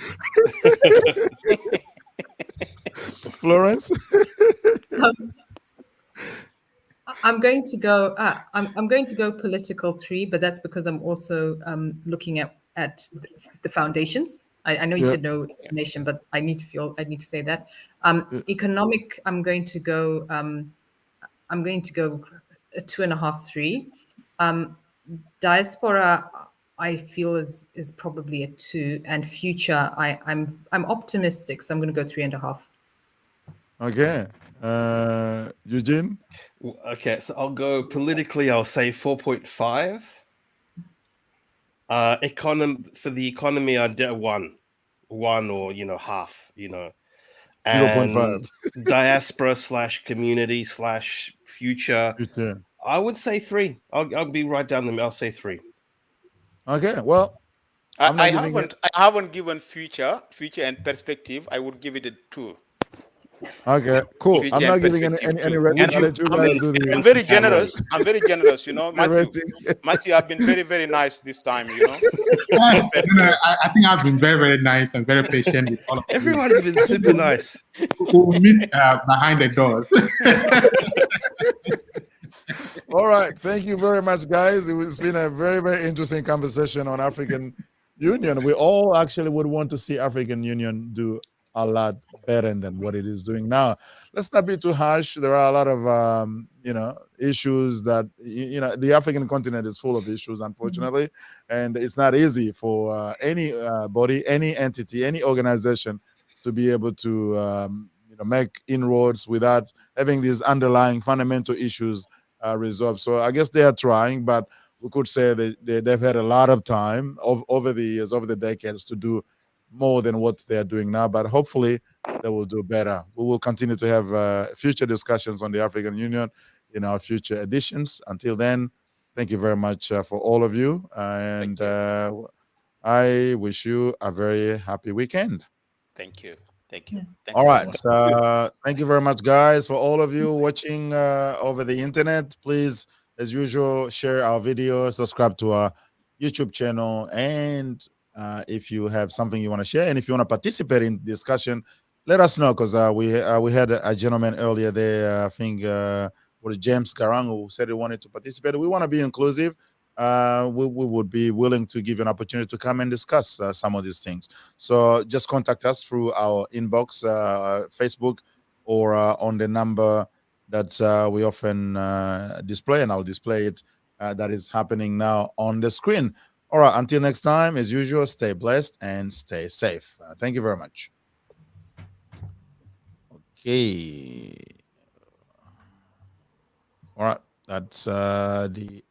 Florence. I'm going to go. I'm going to go political 3, but that's because I'm also looking at the foundations. I know you said no explanation, but I need to say that. Economic, I'm going to go a 2.5, 3. Diaspora, I feel is probably a 2, and future, I'm optimistic, so I'm going to go 3.5. Okay. Eugene? Okay, so I'll go politically, I'll say 4.5. For the economy, I'd do 1 or half, and 0.5. diaspora / community / future, I would say 3. I'll be right down the middle. I'll say 3. Okay, well, I haven't given future and perspective. I would give it a 2. Okay, cool. Future I'm not giving any rating. I'll let you guys do the. I'm very generous. Matthew, I've been very, very nice this time. I think I've been very, very nice and very patient with all of you. Everyone's been super nice. We'll meet behind the doors. All right. Thank you very much, guys. It's been a very, very interesting conversation on African Union. We all actually would want to see African Union do a lot better than what it is doing now. Let's not be too harsh. There are a lot of issues that the African continent is full of issues, unfortunately, and it's not easy for any body, any entity, any organization to be able to make inroads without having these underlying fundamental issues resolved. So I guess they are trying, but we could say that they've had a lot of time over the years, over the decades, to do more than what they are doing now, but hopefully they will do better. We will continue to have future discussions on the African Union in our future editions. Until then, thank you very much for all of you, and I wish you a very happy weekend. Thank you. All right. So, thank you very much, guys, for all of you watching over the internet. Please, as usual, share our video, subscribe to our YouTube channel, and if you have something you want to share, and if you want to participate in discussion, let us know, because we had a gentleman earlier there, I think was James Garang, who said he wanted to participate. We want to be inclusive. We would be willing to give you an opportunity to come and discuss some of these things. So just contact us through our inbox, Facebook, or on the number that we often display, and I'll display it. That is happening now on the screen. All right, until next time, as usual, stay blessed and stay safe. Thank you very much. Okay. All right, that's the